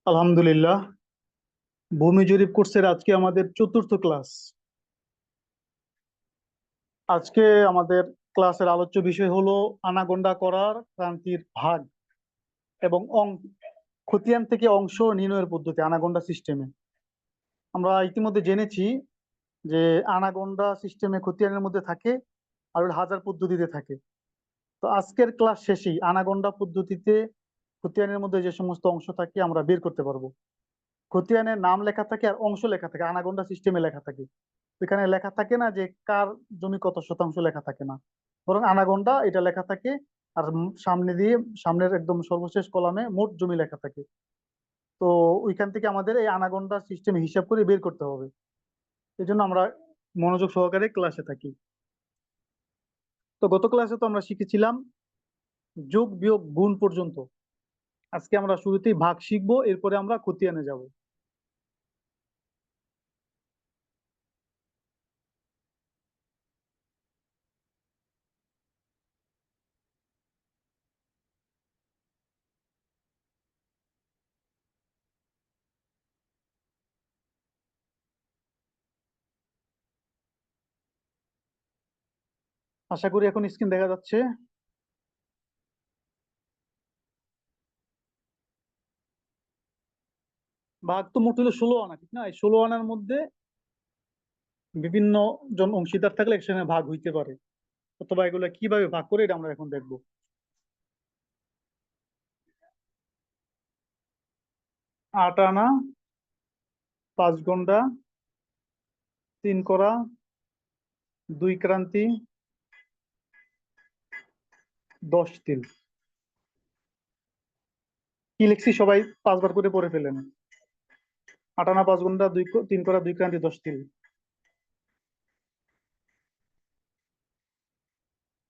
আলহামদুলিল্লাহ। ভূমি জরিপ কোর্সের আজকে আমাদের চতুর্থ ক্লাস। আজকে আমাদের ক্লাসের আলোচ্য বিষয় হলো আনাগোন্ডা করার ক্রান্তির ভাগ এবং খতিয়ান থেকে অংশ নির্ণয়ের পদ্ধতি আনাগোন্ডা সিস্টেমে। আমরা ইতিমধ্যে জেনেছি যে আনাগোন্ডা সিস্টেমে খতিয়ানের মধ্যে থাকে আর হাজার পদ্ধতিতে থাকে। তো আজকের ক্লাস শেষেই আনাগোন্ডা পদ্ধতিতে খতিয়ানের মধ্যে যে সমস্ত অংশ থাকে আমরা বের করতে পারবো। খতিয়ানের নাম লেখা থাকে আর অংশ লেখা থাকে, আনাগোন্ডা সিস্টেমে লেখা থাকে। এখানে লেখা থাকে না যে কার জমি কত শতাংশ, লেখা থাকে না, বরং আনাগোন্ডা এটা লেখা থাকে। আর সামনে দিয়ে, সামনের একদম সর্বশেষ কলামে মোট জমি লেখা থাকে। তো ওইখান থেকে আমাদের এই আনাগোন্ডা সিস্টেম হিসাব করে বের করতে হবে। এই জন্য আমরা মনোযোগ সহকারে ক্লাসে থাকি। তো গত ক্লাসে তো আমরা শিখেছিলাম যোগ বিয়োগ গুণ পর্যন্ত। আজকে আমরা শুরুতেই ভাগ শিখবো, এরপরে আমরা খতিয়ানে যাব। আশা করি এখন স্ক্রিন দেখা যাচ্ছে। ভাগ তো মোট হলো 16 আনা, ঠিক না? এই 16 আনার মধ্যে বিভিন্ন জন অংশীদার থাকলে একসঙ্গে ভাগ হইতে পারে, অথবা এগুলো কিভাবে ভাগ করে এটা আমরা এখন দেখবো। 8 আনা, 5 গন্ডা, 3 কড়া, 2 ক্রান্তি, 10 তিল। কি লিখছি সবাই 5 বার করে পড়ে ফেলেন। 8 আনা, 5 গন্ডা, 3 কড়া, 2 ক্রান্তি, 10 তিল।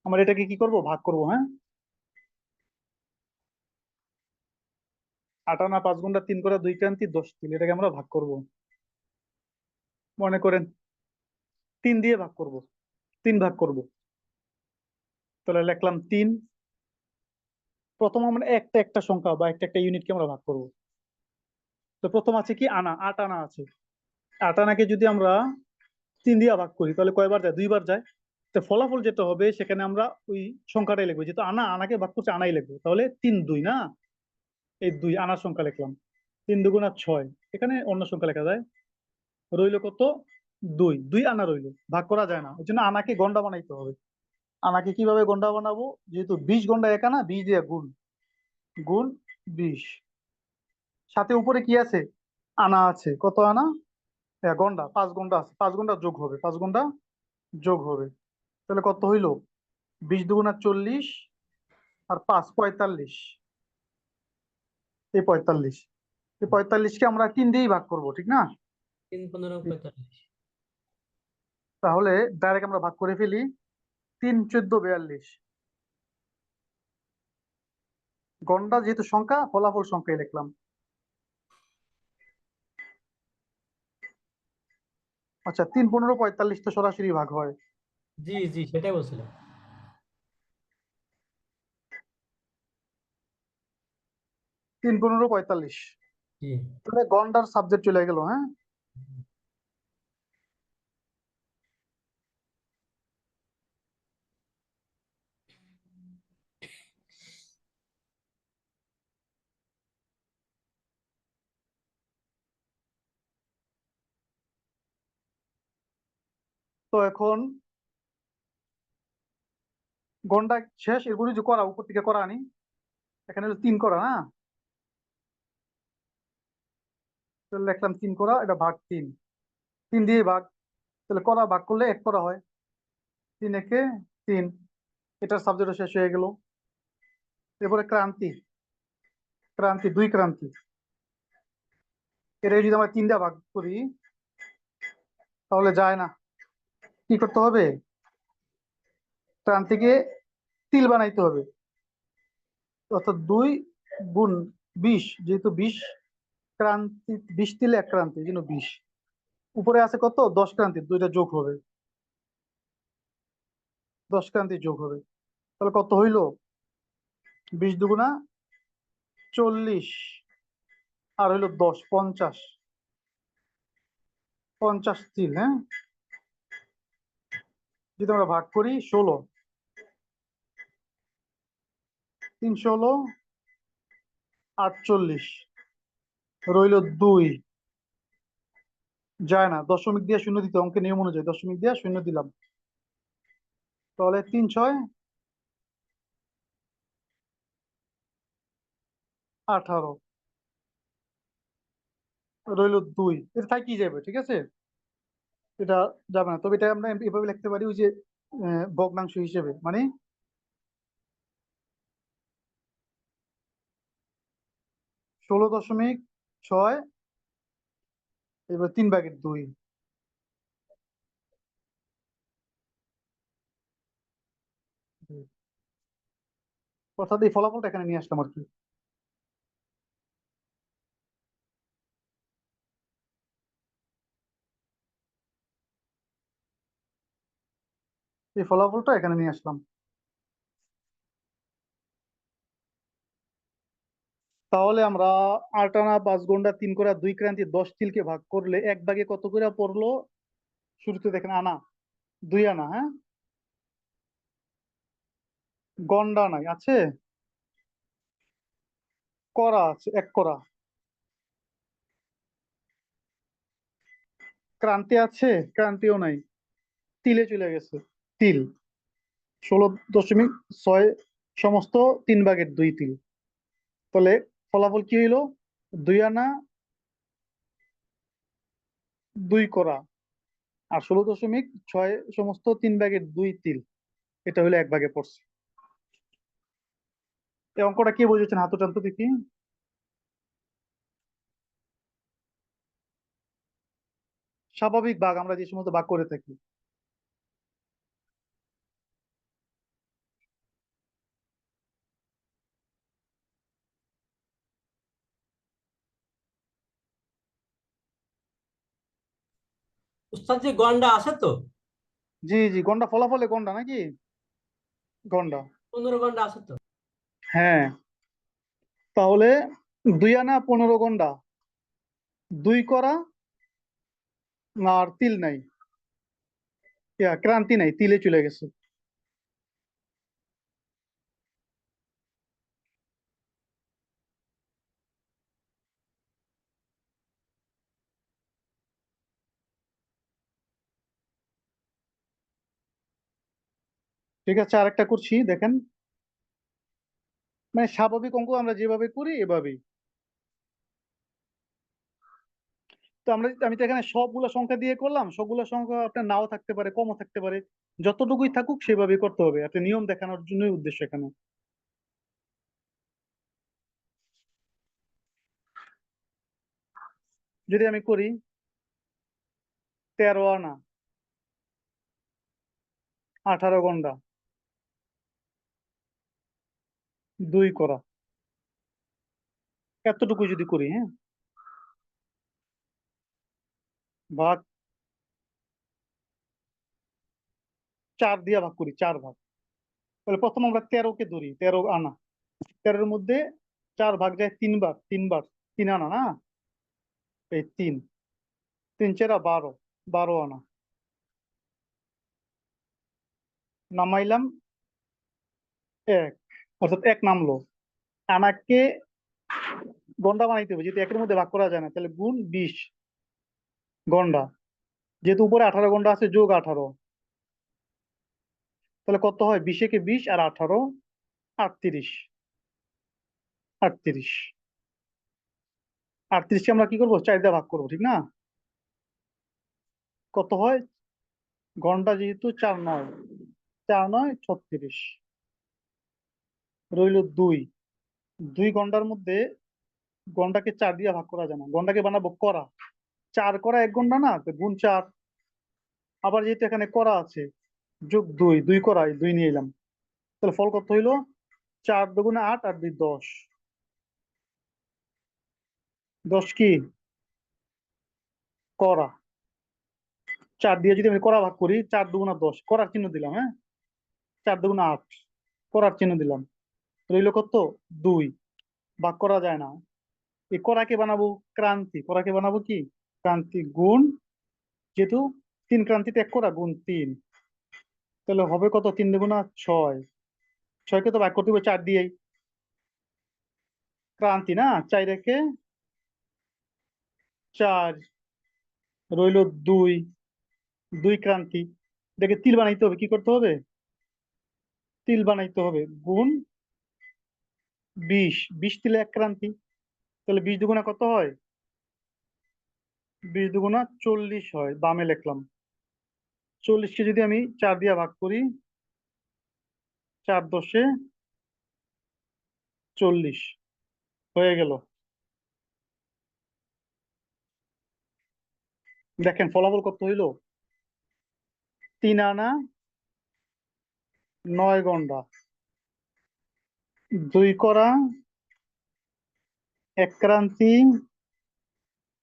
আমরা এটাকে কি করব, ভাগ করব। হ্যাঁ, 8 আনা, 5 গন্ডা, 3 কড়া, 2 ক্রান্তি, 10 তিল, এটাকে আমরা ভাগ করব। মনে করেন 3 দিয়ে ভাগ করব, 3 ভাগ করব। তাহলে লিখলাম 3। প্রথম আমরা একটা একটা সংখ্যা বা একটা একটা ইউনিটকে আমরা ভাগ করব। তো প্রথম আছে কি, আনা, 8 আনা আছে। 8 আনাকে যদি আমরা 3 দিয়ে ভাগ করি তাহলে কয়বার যায়? 2বার যায়। তো ফলাফল যেটা হবে সেখানে আমরা ওই সংখ্যাটাই লিখবো, যেহেতু আনা আনাকে ভাগ করছে আনাই লিখবো। তাহলে 3 2 না, এই 2 আনার সংখ্যা লিখলাম। 3 2 গুণা 6, এখানে অন্য সংখ্যা লেখা যায়। রইলো কত? 2 2 আনা রইলো, ভাগ করা যায় না, এই জন্য আনাকে গন্ডা বানাইতে হবে। আনাকে কিভাবে গন্ডা বানাবো? যেহেতু 20 গন্ডা 1 আনা, 20 দিয়ে গুণ, গুণ 20। সাথে উপরে কি আছে? আনা আছে। কত আনা? গন্ডা, 5 গন্ডা আছে, 5 গন্ডা যোগ হবে, 5 গন্ডা যোগ হবে। তাহলে কত হইলো? 20 2 গুণা 40, আর 5 45। এই 45, এই 45কে আমরা 3 দিয়েই ভাগ করব, ঠিক না? 3 15 45। তাহলে ডাইরেক্ট আমরা ভাগ করে ফেলি। 3 14 42। গন্ডা যেহেতু সংখ্যা, ফলাফল সংখ্যায় লিখলাম। আচ্ছা, 3 15 45 তো সরাসরি ভাগ হয়। জি জি, সেটাই বলছিলাম। 3 15 45। জি। তাহলে গন্ডার সাবজেক্ট চলে গেল। হ্যাঁ, তো এখন গন্ডা শেষ, এগুলি যে করা, উপর থেকে করা আনি। এখানে হলো 3 করা না, তাহলে লিখলাম 3 করা, এটা ভাগ 3, 3 দিয়ে ভাগ। তাহলে করা ভাগ করলে 1 করা হয়। 3 একে 3, এটার সাবজেক্ট শেষ হয়ে গেল। এরপরে ক্রান্তি, ক্রান্তি 2 ক্রান্তি। এটা যদি আমরা 3 দিয়ে ভাগ করি তাহলে যায় না। কি করতে হবে? ক্রান্তিকে তিল বানাইতে হবে। অর্থাৎ 2 গুণ 20, যেহেতু 20 ক্রান্তি, 20 তিলে 1 ক্রান্তি, এই জন্য 20। উপরে আছে কত? 10 ক্রান্তি, 2টা যোগ হবে, 10 ক্রান্তি যোগ হবে। তাহলে কত হইলো? 20 2 গুণা 40, আর হইলো 10, 50, 50 তিল। হ্যাঁ, যদি আমরা ভাগ করি 16, 3 16, 48, রইল 2। যায় না, দশমিক দিয়ে শূন্য দিতে, অঙ্কের নিয়ম অনুযায়ী দশমিক দিয়ে শূন্য দিলাম। তাহলে 3 6 18, রইল 2। এটা থাকি যাবে, ঠিক আছে, এটা যাবে না। তবে এটা আমরা এভাবে লিখতে পারি, ওই যে ভগ্নাংশ হিসেবে, মানে 16.6, এবার 3/2। অর্থাৎ এই ফলাফলটা এখানে নিয়ে আসলাম আর কি। এই ফলাফলটা এখানে নিয়ে আসলাম। তাহলে আমরা 8 আনা 5 গন্ডা 3 করা 2 ক্রান্তি 10 তিলকে ভাগ করলে 1/2 কত করে পড়লো? শুরুতে দেখেন আনা, 2 আনা। হ্যাঁ, গন্ডা নাই, আছে করা, আছে 1 করা। ক্রান্তি আছে, ক্রান্তিও নাই, তিলে চলে গেছে। তিল 16.6 সমস্ত 3/2 তিল। তাহলে ফলাফল কি হইলো? 2 আনা 2 করা আর 16.6 সমস্ত 3/2 তিল। এটা হলো 1/2 পড়ছে। এই অঙ্কটা কি বুঝেছেন? হাত টানতো দেখি। স্বাভাবিক ভাগ আমরা যে সমস্ত ভাগ করে থাকি। উস্তাদ জি গন্ডা আছে তো? জি জি, গন্ডা ফলাফলে গন্ডা নাকি? গন্ডা। 15 গন্ডা আছে তো? হ্যাঁ, তাহলে 2 আনা 15 গন্ডা, 2 করা আর তিল নাই, ক্রান্তি নাই, তিলে চলে গেছে। ঠিক আছে, আরেকটা করছি দেখেন। মানে স্বাভাবিক অঙ্ক আমরা যেভাবে করি এভাবেই। তো আমি তো এখানে সবগুলো সংখ্যা দিয়ে করলাম, সবগুলো সংখ্যা আপনার নাও থাকতে পারে, কমও থাকতে পারে, যতটুকুই থাকুক সেভাবেই করতে হবে। একটা নিয়ম দেখানোর জন্যই উদ্দেশ্য এখানে। যদি আমি করি 13 আনা 18 গন্ডা 2 করা, এতটুকু যদি করি, হ্যাঁ, ভাগ 4 দিয়ে ভাগ করি, 4 ভাগ। তাহলে প্রথম আমরা 13 কে ধরি, 13 আনা, 13-এর মধ্যে 4 ভাগ যায় 3 বার, 3 বার 3 আনা না, এই 3, 3 4 12, 12 আনা। নামাইলাম 1, অর্থাৎ 1 নামলো। আনাকে গন্ডা বানাইতে হবে, যেহেতু 1-এর মধ্যে ভাগ করা যায় না, তাহলে গুণ 20 গন্ডা, যেহেতু উপরে 18 গন্ডা আছে, যোগ 18, তাহলে কত হয়? 20 কে 20 আর 18, 38। 38, 38কে আমরা কি করবো? 4 দিয়ে ভাগ করবো, ঠিক না? কত হয়? ঘন্টা যেহেতু 4 9, 4 9 36, রইল 2। 2 ঘন্টার মধ্যে ঘন্টাকে 4 দিয়ে ভাগ করা যায় না, ঘন্টাকে বানাবো করা। 4 করা 1 ঘন্টা না, তো গুণ 4। আবার যেহেতু এখানে করা আছে, যোগ 2, 2 করা, 2 নিয়ে এলাম। তাহলে ফল কত হইলো? 4 দুগুণে 8 আর 2 10। 10 কি? করা। 4 দিয়ে যদি আমি করা ভাগ করি, 4 দুগুণা 10, করার চিহ্ন দিলাম, হ্যাঁ, 4 দুগুণা 8, করার চিহ্ন দিলাম, রইল কত? 2। ভাগ করা যায় না, এই করাকে বানাবো ক্রান্তি, করাকে বানাবো কি ক্রান্তি গুণ, যেহেতু তিন ক্রান্তিতে এক করা গুণ তিন, তাহলে হবে কত, তিন দুগুণা ছয়, ছয়কে তো ভাগ করতে হবে চার দিয়েই, ক্রান্তি না, চার রেখে চার, রইলো দুই, দুই ক্রান্তি, এটাকে তিল বানাইতে হবে, কি করতে হবে, তিল বানাইতে হবে, গুণ 20, 20 তিলে এক ক্রান্তি, তাহলে 20 দুগুণা কত হয়, 20 দুগুণা 40 হয়, বামে লিখলাম। 40কে যদি আমি 4 দিয়ে ভাগ করি, 4 দশে 40 হয়ে গেল। দেখেন ফলাফল কত হইলো, 3 আনা 9 গন্ডা, 2 করা এক ক্রান্তি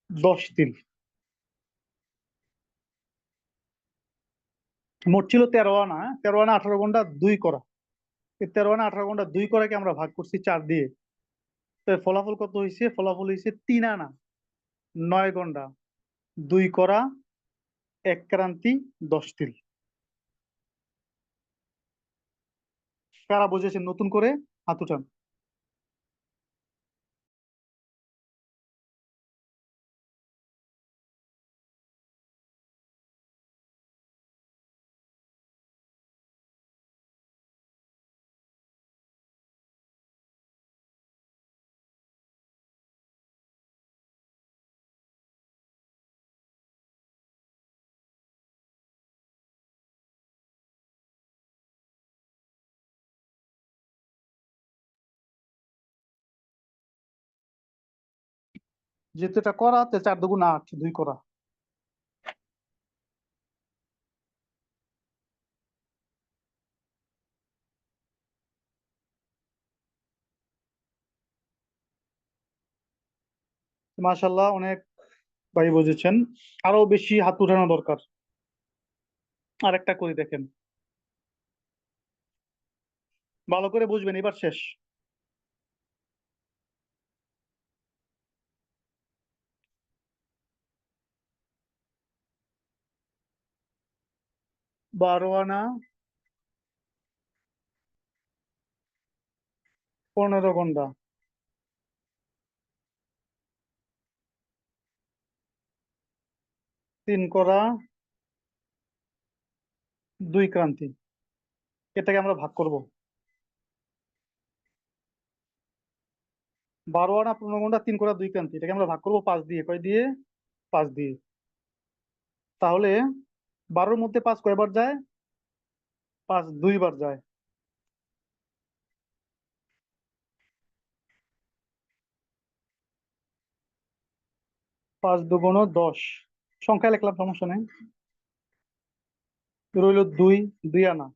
10 তিল, মোট ছিল 13 আনা, 13 আনা 18 গন্ডা 2 করা, এই 13 আনা 18 গন্ডা 2 করাকে আমরা ভাগ করছি 4 দিয়ে, তো ফলাফল কত হয়েছে, ফলাফল হয়েছে 3 আনা 9 গন্ডা 2 করা এক ক্রান্তি 10 তিল। কারা বুঝেছেন নতুন করে হাত উঠান। যেহেতু এটা করা, তো 4 দুগুণ 8, 2 করা, মাশাল্লাহ অনেক ভাই বুঝেছেন, আরো বেশি হাত উঠানো দরকার। আরেকটা করি দেখেন, ভালো করে বুঝবেন, এবার শেষ। 12 আনা 15 গন্ডা, 3 করা 2 ক্রান্তি, এটাকে আমরা ভাগ করব। 12 আনা 15 গন্ডা 3 করা 2 ক্রান্তি, এটাকে আমরা ভাগ করব 5 দিয়ে, কয় দিয়ে, 5 দিয়ে। তাহলে 12-র মধ্যে 5 কয়বার যায়, 5 2বার যায়, 5 দুগুণ 10, সংখ্যা লিখলাম সমস্যা নেই, রইল 2, 2 আনা,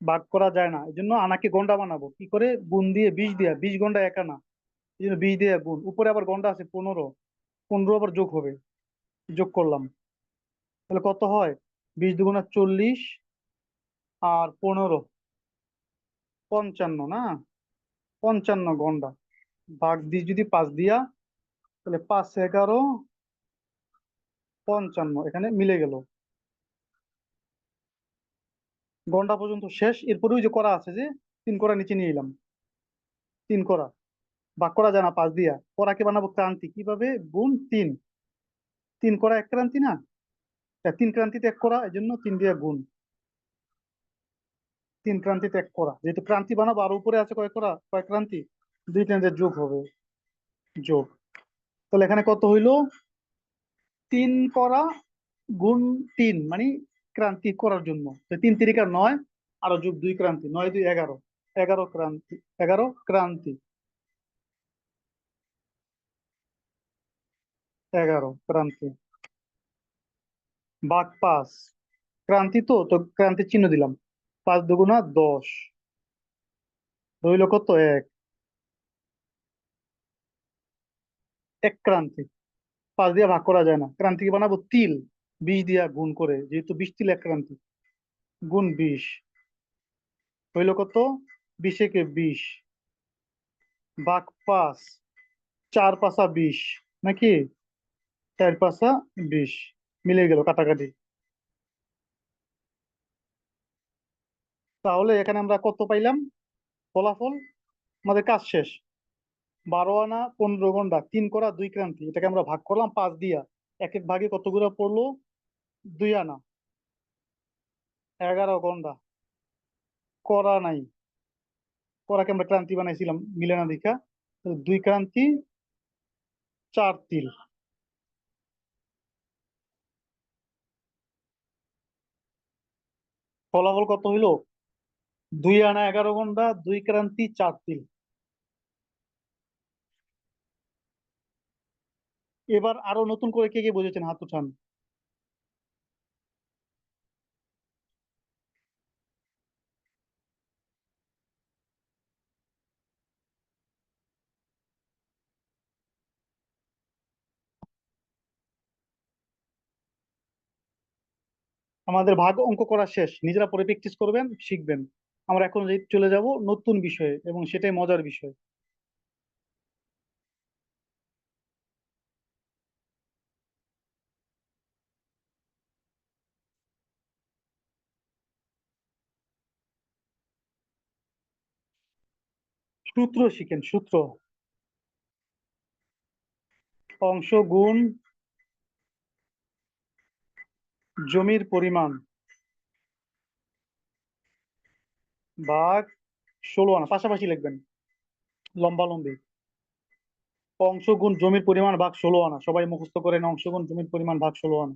ভাগ করা যায় না, এই জন্য আনাকে গন্ডা বানাবো কি করে, গুণ দিয়ে 20 দিয়া, 20 গন্ডা 1 আনা, এই জন্য 20 দিয়ে গুণ, উপরে আবার গন্ডা আছে 15, 15 আবার যোগ হবে, যোগ করলাম, তাহলে কত হয়, 20 দুগুণা 40 আর 15 55 না, 55 গন্ডা, ভাগ দিয়ে যদি 5 দিয়া, তাহলে 5 11 55, এখানে মিলে গেল, গন্ডা পর্যন্ত শেষ। এরপরে ওই যে করা আছে যে 3 করা নিচে নিয়ে এলাম, 3 করা ভাগ করা যায় না 5 দিয়া, করাকে বানাবো ক্রান্তি, কিভাবে, গুণ 3, 3 করা এক ক্রান্তি না, 3 ক্রান্তিতে এক করা, এই জন্য 3 দিয়ে গুণ, 3 ক্রান্তিতে এক করা, যেহেতু ক্রান্তি বানাবো আর উপরে আছে কয় করা, কয় ক্রান্তি, 2 টেনের যোগ হবে, যোগ, তাহলে এখানে কত হইলো, 3 করা গুণ 3 মানে ক্রান্তি করার জন্য, তো 3 তিরিকা 9, আরো যোগ 2 ক্রান্তি, 9 2 11, 11 ক্রান্তি, 11 ক্রান্তি, 11 ক্রান্তি, ভাগ 5, ক্রান্তি তো তো ক্রান্তির চিহ্ন দিলাম, 5 দুগুণা 10, রইল কত, এক, এক ক্রান্তি, 5 দিয়ে ভাগ করা যায় না, ক্রান্তিকে বানাবো তিল, 20 দিয়া গুণ করে, যেহেতু 20 তিল এক ক্রান্তি, গুণ 20, হইল কত, 20 একে 20, ভাগ 5, চার পাঁচা 20 নাকি? চার পাঁচা 20 মিলে গেল কাটাকাটি। তাহলে এখানে আমরা কত পাইলাম ফলাফল? আমাদের কাজ শেষ। 12 আনা 15 গন্ডা 3 কড়া 2 ক্রান্তি, এটাকে আমরা ভাগ করলাম 5 দিয়া। এক এক ভাগে কতগুলো পড়লো? 2 আনা। 11 গন্ডা। করা নাই, করাকে আমরা ক্রান্তি বানাইছিলাম মিলে না দেখা। 2 ক্রান্তি 4 তিল। ফলাফল কত হইলো? 2 আনা 11 গন্ডা 2 ক্রান্তি 4 তিল। এবার আরো নতুন করে কে কে বুঝেছেন হাত উঠান। আমাদের ভাগ অঙ্ক করা শেষ, নিজেরা পরে প্র্যাকটিস করবেন, শিখবেন। আমরা এখন চলে যাব নতুন বিষয়ে, এবং সেটাই মজার বিষয়। সূত্র শিখেন, সূত্র। অংশ গুণ জমির পরিমাণ ভাগ 16 আনা, পাশাপাশি লিখবেন, লম্বা লম্বি। অংশ গুণ জমির পরিমাণ ভাগ 16 আনা, সবাই মুখস্থ করেন, অংশ গুণ জমির পরিমাণ ভাগ 16 আনা।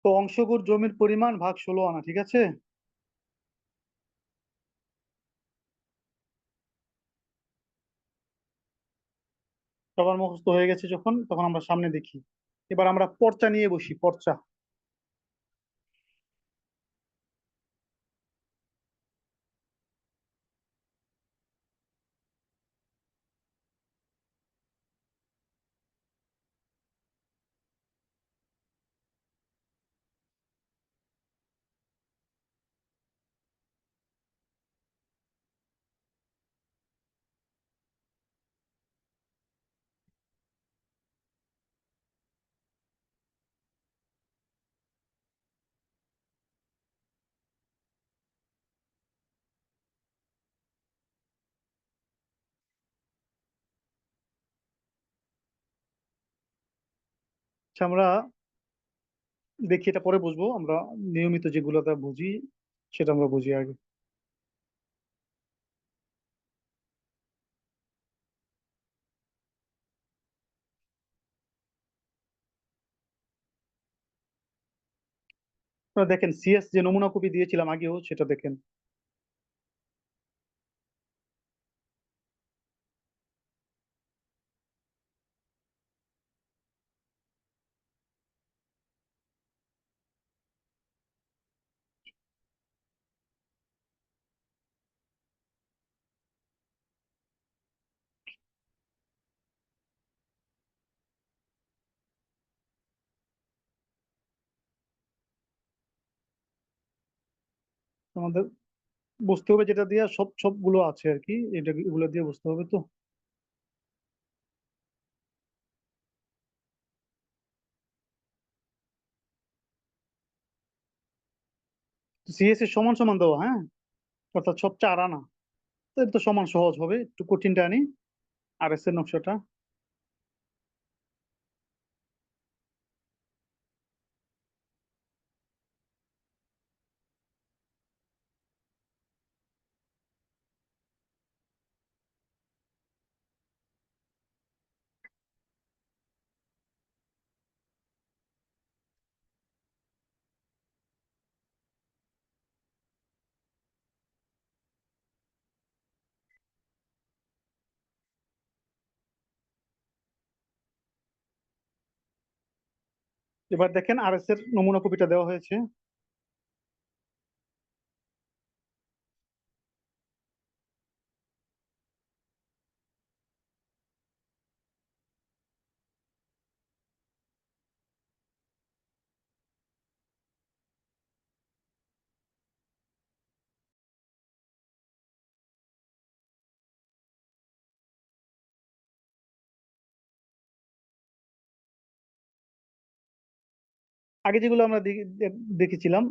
তো অংশ গুণ জমির পরিমাণ ভাগ 16 আনা, ঠিক আছে। সবার মুখস্থ হয়ে গেছে যখন, তখন আমরা সামনে দেখি। এবার আমরা পর্চা নিয়ে বসি, পর্চা। আচ্ছা, আমরা দেখি, এটা পরে বুঝবো আমরা। নিয়মিত যেগুলোতে বুঝি সেটা আমরা বুঝি আগে। আপনারা দেখেন, সিএস যে নমুনা কপি দিয়েছিলাম আগেও, সেটা দেখেন। আমাদের বুঝতে হবে যেটা দিয়ে সবগুলো আছে আর কি, এটা এগুলো দিয়ে বুঝতে হবে তো। সিএস এর সমান সমান দেওয়া, হ্যাঁ, অর্থাৎ সব 4 আনা। তো এটা তো সমান, সহজ হবে, একটু কঠিনটা আনি। আর এস এর নকশাটা। এবার দেখেন আরএস এর নমুনা কপিটা দেওয়া হয়েছে। আগে যেগুলো আমরা দেখেছিলাম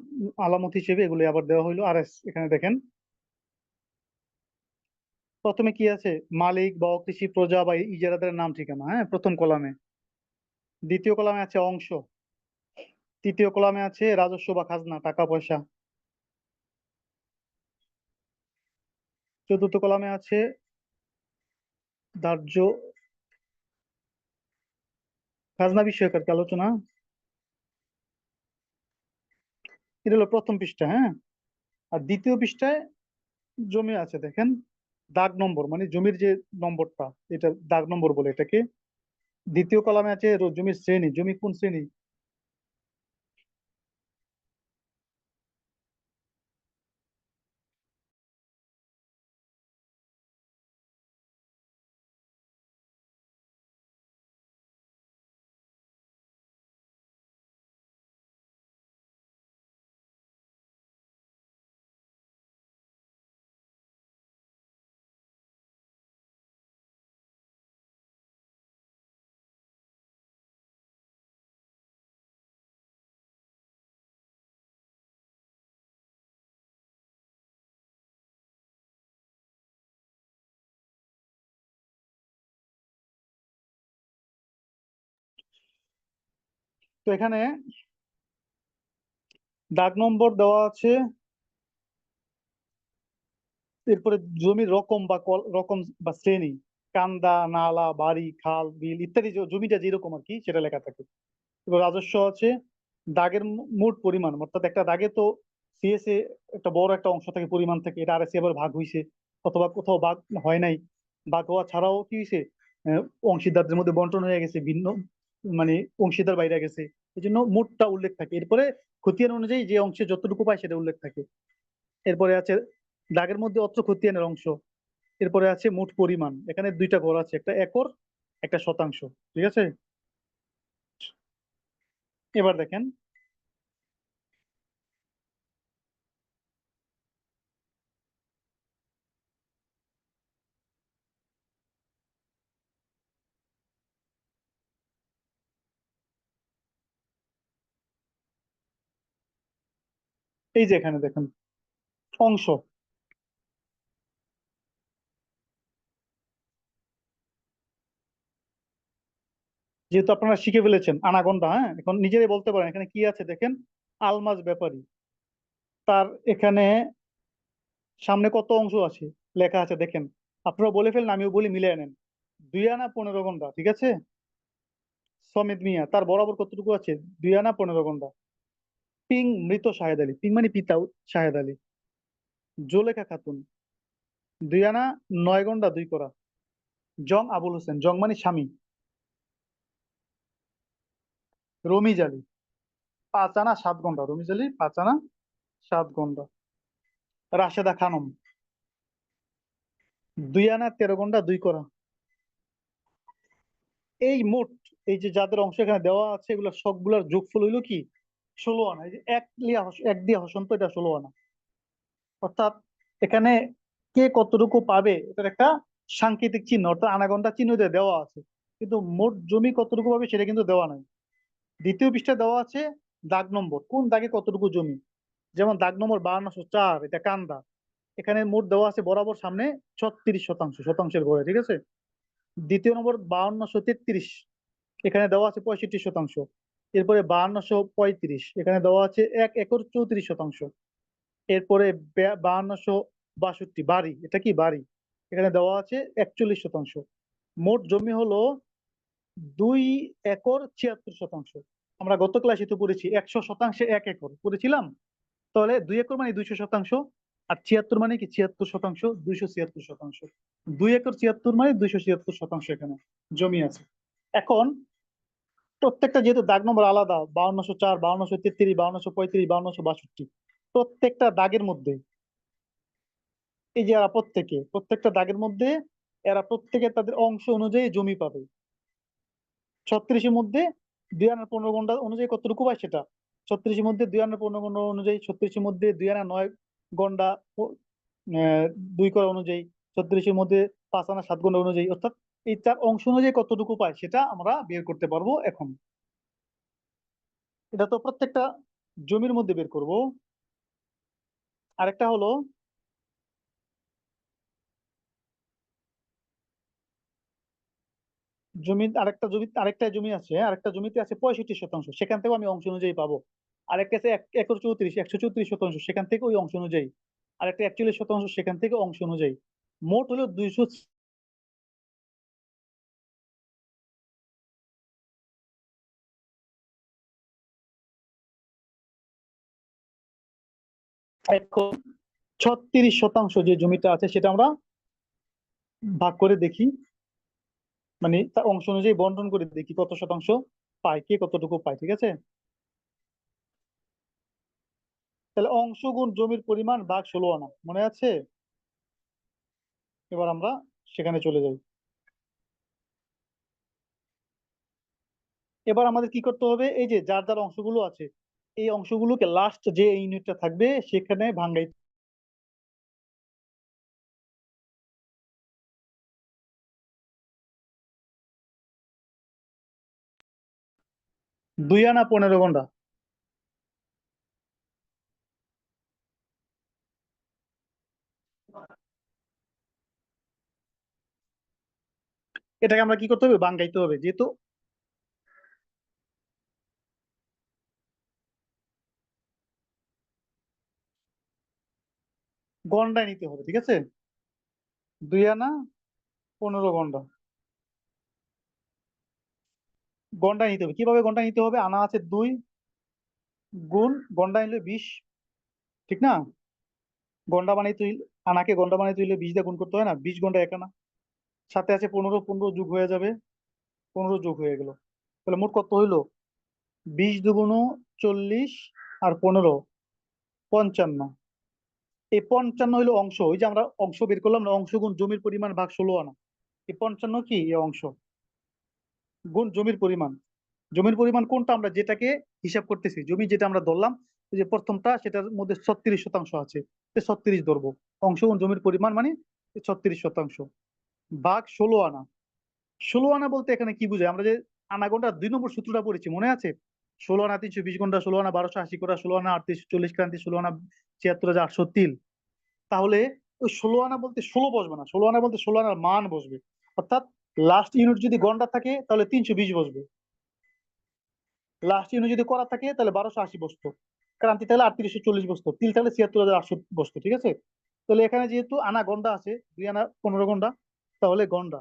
আলামত হিসেবে, এগুলো আবার দেওয়া হইলো আরএস। এখানে দেখেন প্রথমে কি আছে, মালিক বা কৃষি প্রজা বা ইজারাদারের নাম ঠিকানা, হ্যাঁ, প্রথম কলামে। দ্বিতীয় কলামে আছে অংশ। তৃতীয় কলামে আছে রাজস্ব বা খাজনা, টাকা পয়সা। চতুর্থ কলামে আছে ধার্য খাজনা বিষয়ক আর কি আলোচনা। এটা হলো প্রথম পৃষ্ঠা, হ্যাঁ। আর দ্বিতীয় পৃষ্ঠায় জমি আছে দেখেন, দাগ নম্বর, মানে জমির যে নম্বরটা, এটা দাগ নম্বর বলে এটাকে। দ্বিতীয় কলামে আছে জমির শ্রেণী, জমি কোন শ্রেণী। তো এখানে দাগ নম্বর দেওয়া আছে। এরপরে জমির রকম বা রকম বা শ্রেণী, কান্দা, নালা, বাড়ি, খাল, বিল ইত্যাদি, জমিটা যেরকম আর কি সেটা লেখা থাকে। এবার রাজস্ব আছে, দাগের মোট পরিমাণ, অর্থাৎ একটা দাগে তো সিএসএ একটা বড় একটা অংশ থাকে, পরিমাণ থেকে, এটা আরএসএ আবার ভাগ হইছে অথবা কোথাও ভাগ হয় নাই। ভাগ হওয়া ছাড়াও কি হয়েছে, আহ, অংশীদারদের মধ্যে বন্টন হয়ে গেছে, ভিন্ন মানে অংশীদার বাইরে গেছে, এই জন্য মোটটা উল্লেখ থাকে। এরপরে খতিয়ান অনুযায়ী যে অংশে যতটুকু পায় সেটা উল্লেখ থাকে। এরপরে আছে দাগের মধ্যে অত্র খতিয়ানের অংশ। এরপরে আছে মোট পরিমাণ, এখানে দুইটা ঘর আছে, একটা একর, একটা শতাংশ। ঠিক আছে। এবার দেখেন, এই যে এখানে দেখেন অংশ, যেহেতু আপনারা শিখে ফেলেছেন আনাগোন্ডা, হ্যাঁ, এখন নিজেরাই বলতে পারেন এখানে কি আছে দেখেন। আলমাজ ব্যাপারী, তার এখানে সামনে কত অংশ আছে লেখা আছে দেখেন। আপনারা বলে ফেলেন, আমিও বলি, মিলিয়ে নেন। 2 আনা 15 ঘন্টা, ঠিক আছে। সমিত মিয়া, তার বরাবর কতটুকু আছে, 2 আনা 15 ঘন্টা। পিং মৃত শাহেদ আলী, পিং মানে পিতা শাহেদ আলী। জোলেখা খাতুন, 2 আনা 9 ঘন্টা 2 করা। জং আবুল হোসেন, জং মানে স্বামী। রমিজ আলী, 5 আনা 7 ঘন্টা, রমিজ আলী 5 আনা 7 ঘন্টা। রাশেদা খানম, 2 আনা 13 ঘন্টা 2 করা। এই মোট, এই যে যাদের অংশ এখানে দেওয়া আছে, এগুলো সবগুলোর যোগফল হইলো কি 16 আনা। এই যে এক দিয়ে হসন্ত, এটা 16 আনা। অর্থাৎ এখানে কে কতটুকু পাবে এটার একটা সাংকেতিক চিহ্ন, অর্থাৎ আনাগন্ডা চিহ্ন দিয়ে দেওয়া আছে, কিন্তু মোট জমি কতটুকু পাবে সেটা কিন্তু দেওয়া নাই। দ্বিতীয় পৃষ্ঠায় দেওয়া আছে দাগ নম্বর, কোন দাগে কতটুকু জমি। যেমন দাগ নম্বর 5204, এটা কান্দা। এখানে মোট দেওয়া আছে বরাবর সামনে 36 শতাংশ, শতাংশের ঘরে, ঠিক আছে। দ্বিতীয় নম্বর 5233, এখানে দেওয়া আছে 65 শতাংশ। এরপরে 5235, এখানে দেওয়া আছে 1 একর 34 শতাংশ। এরপরে 5262 বাড়ি, এটা কি বাড়ি, এখানে দেওয়া আছে 41 শতাংশ। মোট জমি হলো 2 একর 76 শতাংশ। আমরা গত ক্লাসে তো পড়েছি 100 শতাংশে 1 একর পড়েছিলাম। তাহলে 2 একর মানে 200 শতাংশ, আর 76 মানে কি 76 শতাংশ, 276 শতাংশ। 2 একর 76 মানে 276 শতাংশ এখানে জমি আছে। এখন প্রত্যেকটা যেহেতু দাগ নম্বর আলাদা, 5204, 5233, 5235, 5262, প্রত্যেকটা দাগের মধ্যে এই যে এরা প্রত্যেকটা দাগের মধ্যে এরা প্রত্যেকে তাদের অংশ অনুযায়ী জমি পাবে। 36-এর মধ্যে 2 আনার 15 গন্ডা অনুযায়ী কতটুকু পায় সেটা, 36-এর মধ্যে 2 আনার 15 গন্ডা অনুযায়ী, 36-এর মধ্যে 2 আনা 9 গন্ডা 2 করা অনুযায়ী, 36-এর মধ্যে 5 আনা 7 গন্ডা অনুযায়ী, অর্থাৎ এই চার অংশ অনুযায়ী কতটুকু পায় সেটা আমরা বের করতে পারবো এখন। এটা তো প্রত্যেকটা জমির মধ্যে বের করব। আরেকটা হলো আরেকটা জমি আছে, আরেকটা জমিতে আছে 65%, সেখান থেকেও আমি অংশ অনুযায়ী পাবো। আরেকটা আছে 134 সেখান থেকে ওই অংশ অনুযায়ী, আরেকটা 41%, সেখান থেকে অংশ অনুযায়ী। মোট হলো 200। এখন 36% যে জমিটা আছে সেটা আমরা ভাগ করে দেখি, মানে তার অংশ অনুযায়ী বন্টন করে দেখি কত শতাংশ পায়, কে কতটুকু পায়। ঠিক আছে, তাহলে অংশ গুণ জমির পরিমাণ ভাগ 16 আনা, মনে আছে? এবার আমরা সেখানে চলে যাই। এবার আমাদের কি করতে হবে, এই যে যার যার অংশগুলো আছে এই অংশগুলোকে লাস্ট যে ইউনিটটা থাকবে সেখানে ভাঙাই। 2 আনা 15 গন্ডা, এটাকে আমরা কি করতে হবে, ভাঙাইতে হবে, যেহেতু গন্ডায় নিতে হবে। ঠিক আছে, 2 আনা 15 গন্ডা গন্ডায় নিতে হবে। কিভাবে গন্ডায় নিতে হবে, আনা আছে 2 গুণ গন্ডায় নিলে 20, ঠিক না? গন্ডা বানাইতে হইলে, আনাকে গন্ডা বানাইতে হইলে 20 দিয়ে গুণ করতে হয় না, 20 গন্ডা 1 আনা, সাথে আছে 15, 15 যোগ হয়ে যাবে, 15 যোগ হয়ে গেল। তাহলে মোট কত হইলো, 20 দুগুণ 40 আর 15 55। এই 55 হইলো অংশ, ওই যে আমরা অংশ বের করলাম না, অংশ গুণ জমির পরিমাণ ভাগ 16 আনা। এই 55 কি, এই অংশ গুণ জমির পরিমাণ। জমির পরিমাণ কোনটা, আমরা যেটাকে হিসাব করতেছি, জমি যেটা আমরা ধরলাম, ওই যে প্রথমটা সেটার মধ্যে 36% আছে, 36 ধরবো। অংশ গুণ জমির পরিমাণ মানে 36% ভাগ 16 আনা। 16 আনা বলতে এখানে কি বুঝায়, আমরা যে আনা গন্ডা 2 নম্বর সূত্রটা পড়েছি, মনে আছে? 16 আনা 320 গন্ডা, 16 আনা 1280 করা, 16 আনা 3840 ক্রান্তি, 16 আনা 74803। তাহলে ওই 16 আনা বলতে 16 বসবে না, 16 আনা বলতে 16 আনার মান বসবে। অর্থাৎ লাস্ট ইউনিট যদি গন্ডা থাকে তাহলে 320 বসবে, লাস্ট ইউনিট যদি করা থাকে তাহলে 1280 বসতো, ক্রান্তি তাহলে 3840 বসতো, তিল তাহলে 74800 বসতো। ঠিক আছে, তাহলে এখানে যেহেতু আনা গন্ডা আছে, 2 আনা 15 গন্ডা, তাহলে গন্ডা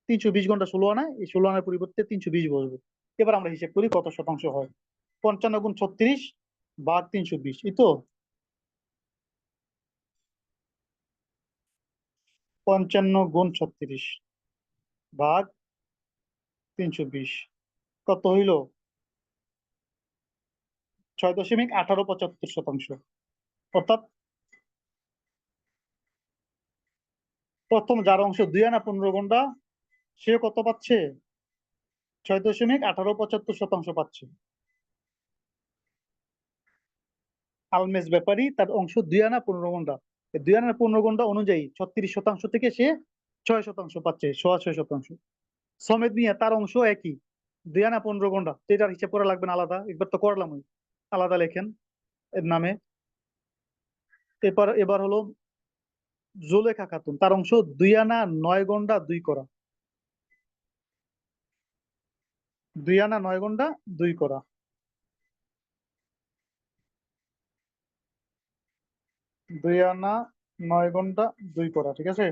320 গন্ডা 16 আনা, এই 16 আনার পরিবর্তে 320 বসবে। এবার আমরা হিসেব করি কত শতাংশ হয়। 55 গুণ 36 ভাগ 320, এই তো 55 গুণ 36 ভাগ 320 কত হইল, 6.1875%। অর্থাৎ প্রথম যার অংশ 2 আনা 15 গন্ডা, সে কত পাচ্ছে, 6.1875% পাচ্ছে। আলমেস ব্যাপারী তার অংশ 2 আনা 15 গন্ডা, 2 আনা 15 গন্ডা অনুযায়ী 36% থেকে সে 6% পাচ্ছে, 6.5%। সমেত মিয়া তার অংশ একই, 2 আনা 15 গন্ডা, এটার হিসাব করা লাগবে না আলাদা, একবার তো করলাম, ওই আলাদা লেখেন এর নামে। এবার এবার হলো জুলেখা খাতুন, তার অংশ 2 আনা 9 গন্ডা 2 করা, 2 আনা 9 গন্ডা 2 করা, 2 আনা 9 ঘন্টা 2 করা। ঠিক আছে,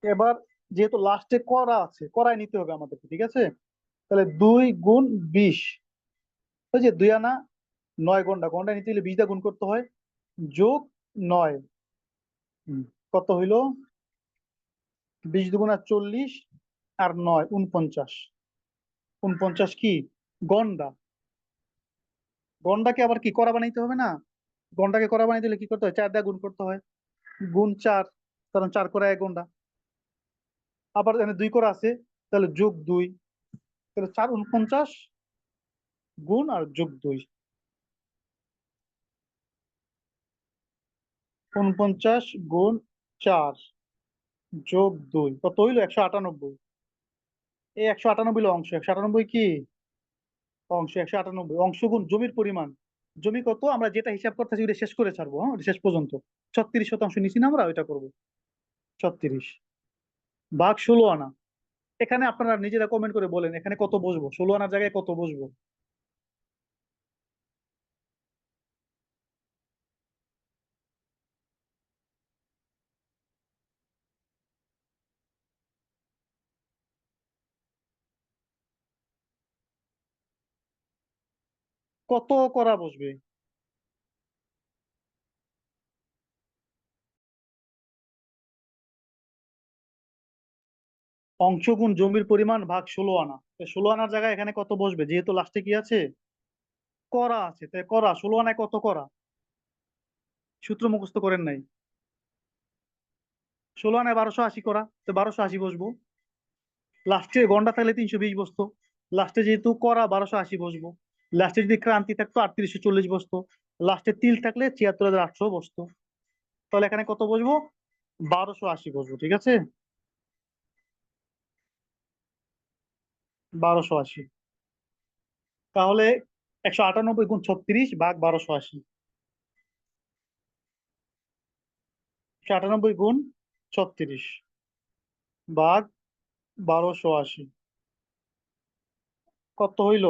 এবার যেহেতু লাস্টে করা আছে, করাই নিতে হবে আমাদেরকে। ঠিক আছে, তাহলে 2 গুণ 20, ওই যে 2 আনা 9 ঘন্টা, ঘন্টা নিতে হলে 20 দিয়ে গুণ করতে হয়, যোগ 9, কত হইলো, 20 দুগুণা 40 আর 9 49। 49 কি গন্ডা। গন্ডাকে আবার কি করা বানাইতে হবে না? গন্ডাকে করা বানাইতে হলে কি করতে হয়? 4 দিয়ে গুণ করতে হয়। গুণ 4, কারণ 4 করা 1 গন্ডা। আবার এখানে 2 করা আছে, তাহলে যোগ 2। তাহলে 4 49 গুণ আর যোগ 2। 49 গুণ 4 যোগ 2 কত হইলো? 198। এই 198 হলো অংশ। 198 কি অংশ? 198 অংশ গুণ জমির পরিমাণ। জমি কত আমরা যেটা হিসাব করতেছি ওটা শেষ করে ছাড়বো, হ্যাঁ, ওটা শেষ পর্যন্ত। 36% নিছি না আমরা, ওইটা করবো। 36 ভাগ 16 আনা। এখানে আপনারা নিজেরা কমেন্ট করে বলেন এখানে কত বসবো, 16 আনার জায়গায় কত বসবো? কত করা বসবে? অংশ গুণ জমির পরিমাণ ভাগ 16 আনা। 16 আনার জায়গায় এখানে কত বসবে? যেহেতু লাস্টে কি আছে, করা আছে, তাই করা 16 আনায় কত করা? সূত্র মুখস্থ করেন নাই? 16 আনায় 1280 করা, তো 1280 বসবো। লাস্টে গন্ডা থাকলে 320 বসতো। লাস্টে যেহেতু করা 1280 বসবো। লাস্টে যদি ক্রান্তি থাকতো 3840 বসতো। লাস্টে তিল থাকলে 74800 বসতো। তাহলে এখানে কত বসবো? 1280 বসবো, ঠিক আছে? 1280। তাহলে 198 গুণ 36 ভাগ 1280। 198 গুণ 36 ভাগ 1280 কত হইল?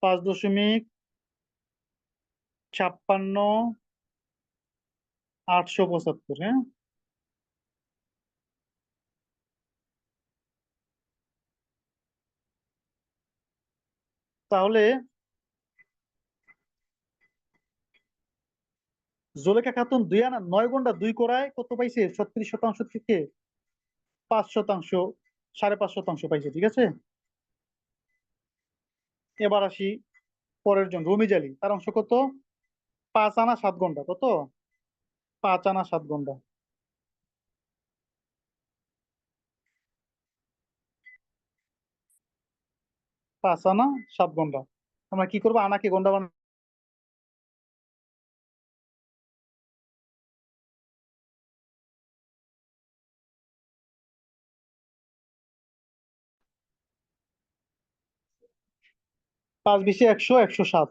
5.56, হ্যাঁ। তাহলে জুলেখা খাতুন 2 আনা 9 ঘন্টা 2 করায় কত পাইছে? 36% থেকে 5%, 5.5% পাইছে, ঠিক আছে? এবার আসি পরের জন, রমি জালি, তার অংশ কত? 5 আনা 7 ঘন্টা। কত? 5 আনা 7 ঘন্টা। 5 আনা 7 ঘন্টা। আমরা কি করবো? আনাকে ঘন্টা বানাবো। 5 20 100, 107।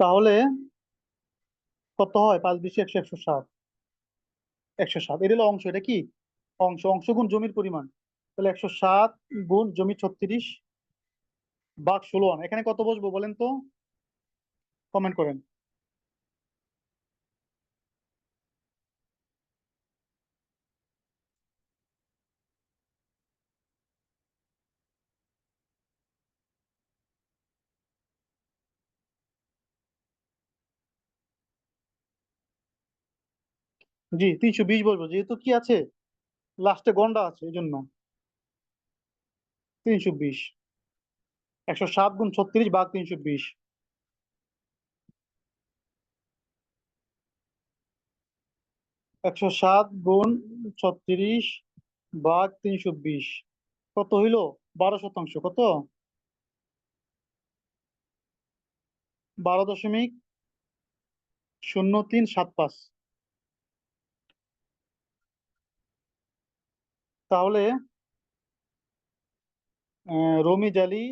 তাহলে কত হয়? 5 20 100, 107। 107 এটা হলো অংশ। এটা কি অংশ? অংশ গুণ জমির পরিমাণ। তাহলে 107 গুণ জমি 36 ভাগ 16 আনা। এখানে কত বসবো বলেন তো? কমেন্ট করেন। জি 320 বসবো, যেহেতু কি আছে লাস্টে গন্ডা আছে এই জন্য। 320। 107 গুণ 36 ভাগ 320। 107 গুণ 36 ভাগ 320 কত হইলো? 12%। কত? 12.0375। তাহলে রমি জালি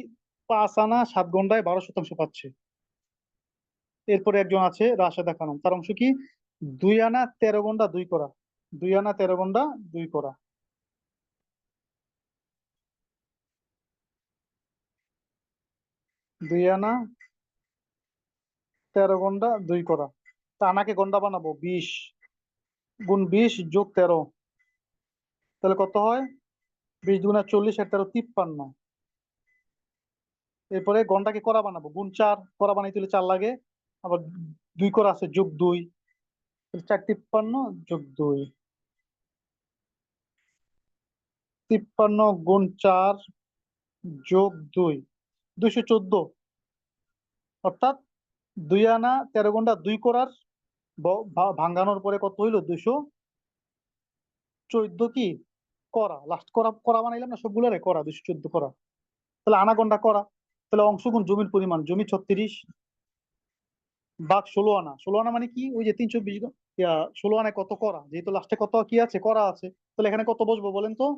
5 আনা 7 ঘন্টায় 12% পাচ্ছে। এরপরে একজন আছে রাশেদা খানম, তার অংশ কি? 2 আনা 13 ঘন্টা 2 করা। 2 আনা 13 ঘন্টা 2 করা। 2 আনা 13 ঘন্টা 2 করা। তা আনাকে ঘন্টা বানাবো 20। গুণ 20 যোগ 13, তাহলে কত হয়? 20 দুগুণা 40 আর 13 53। এরপরে গণটাকে করা বানাবো, গুণ 4, করা বানাইতে হলে 4 লাগে, আবার 2 করা আছে, যোগ 2, 4 53 যোগ 2, 53 গুণ 4 যোগ 2, 214। অর্থাৎ 2 আনা 13 গুণটা 2 করার ভাঙানোর পরে কত হইলো? 214 কি করা, লাস্ট করা করা বানাইলাম না সবগুলোরে, করা 214 করা। তাহলে আনা গন্ডা করা, তাহলে অংশ গুণ জমির পরিমাণ, জমি 36 ভাগ 16 আনা। 16 আনা মানে কি? ওই যে 320, 16 আনায় কত করা, যেহেতু লাস্টে কত কি আছে, করা আছে, তাহলে এখানে কত বসবো বলেন তো?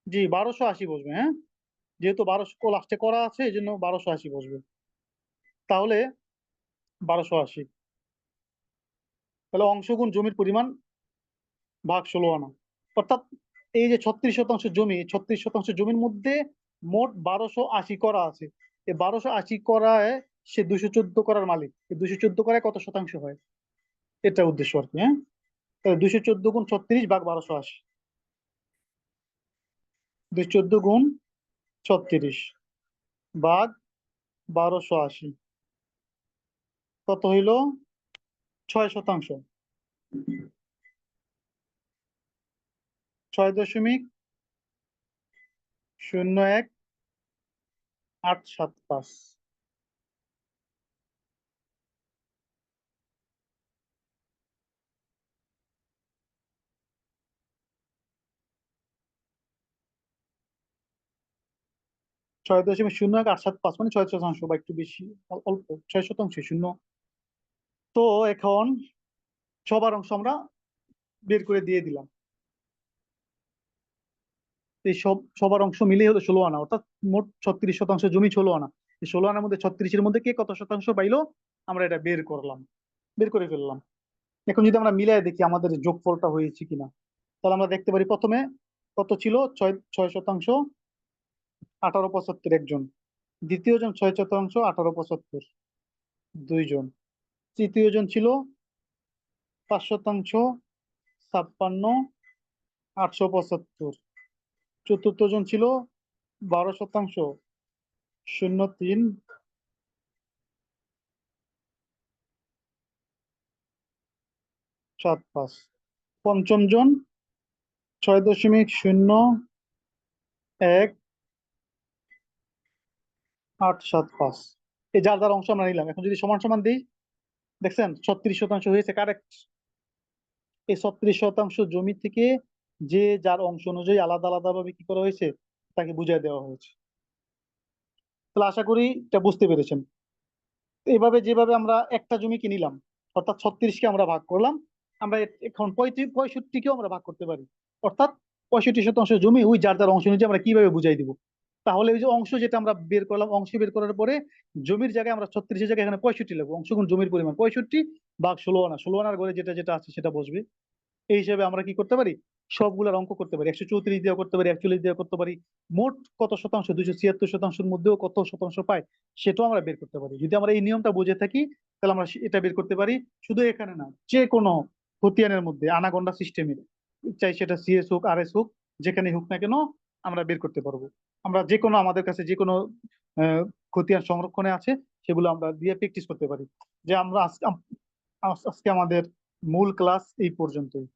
জি 1280 বসবে, হ্যাঁ, যেহেতু 1200 লাস্টে করা আছে এই জন্য 1280 বসবে। তাহলে 1280, তাহলে অংশ গুণ জমির পরিমাণ ভাগ 16 আনা। অর্থাৎ এই যে 36% জমি, 36% জমির মধ্যে মোট 1280 করা আছে। এই 1280 করায় সে 214 করার মালিক। এই 214 করায় কত শতাংশ হয়, এটা উদ্দেশ্য আর কি, হ্যাঁ। তাহলে 214 গুণ 36 ভাগ 1280, 214 গুণ 36 ভাগ 1280, কত হইল? 6%। 6.01875। 6.01875 মানে 6%, বা একটু বেশি, অল্প 6%, শূন্য। তো এখন সবার অংশ আমরা বের করে দিয়ে দিলাম। এই সবার অংশ মিলিয়ে হলো 16 আনা, অর্থাৎ মোট 36% জমি 16 আনা। এই 16 আনার মধ্যে 36-এর মধ্যে কে কত শতাংশ পাইলো, আমরা এটা বের করলাম, বের করে ফেললাম। এখন যদি আমরা মিলাই দেখি আমাদের যোগফলটা হয়েছে কিনা, তাহলে আমরা দেখতে পারি প্রথমে কত ছিল, 6% 1875 একজন, দ্বিতীয় জন 6% 1875 2 জন, তৃতীয় জন ছিল 5% 56 875, চতুর্থ জন ছিল 12% 03 75, পঞ্চম জন 6.01 875। এই যার যার অংশ আমরা নিলাম, এখন যদি সমান সমান দিই, দেখছেন 36% হয়েছে, কারেক্ট। এই 36% জমি থেকে যে যার অংশ অনুযায়ী আলাদা আলাদা ভাবে কি করা হয়েছে, তাকে বুঝিয়ে দেওয়া হয়েছে। তাহলে আশা করি এটা বুঝতে পেরেছেন। এইভাবে যেভাবে আমরা একটা জমিকে নিলাম, অর্থাৎ 36কে আমরা ভাগ করলাম, আমরা এখন 65কেও আমরা ভাগ করতে পারি। অর্থাৎ 65% জমি ওই যার যার অংশ অনুযায়ী আমরা কিভাবে বুঝাই দিব। তাহলে ওই যে অংশ যেটা আমরা বের করলাম, অংশ বের করার পরে জমির জায়গায় আমরা 36-এর জায়গায় এখানে 65 লাগবো, অংশ গুণ জমির পরিমাণ 65 ভাগ 16 আনা, 16 আনার ঘরে যেটা যেটা আছে সেটা বসবে। এই হিসাবে আমরা কি করতে পারি, সবগুলোর অঙ্ক করতে পারি, 134 দিয়ে করতে পারি, 41 দিয়ে করতে পারি, মোট কত শতাংশ, 276%-এর মধ্যেও কত শতাংশ পায় সেটাও আমরা বের করতে পারি। যদি আমরা এই নিয়মটা বুঝে থাকি, তাহলে আমরা এটা বের করতে পারি। শুধু এখানে না, যে কোনো খতিয়ানের মধ্যে আনাগোনা সিস্টেমে, চাই সেটা সিএস হোক আর এস হোক, যেখানে হোক না কেন আমরা বের করতে পারবো। আমরা যে কোনো, আমাদের কাছে যে কোনো আহ, খতিয়ান সংরক্ষণে আছে, সেগুলো আমরা দিয়ে প্র্যাকটিস করতে পারি। যে আমরা আজকে আমাদের মূল ক্লাস এই পর্যন্তই।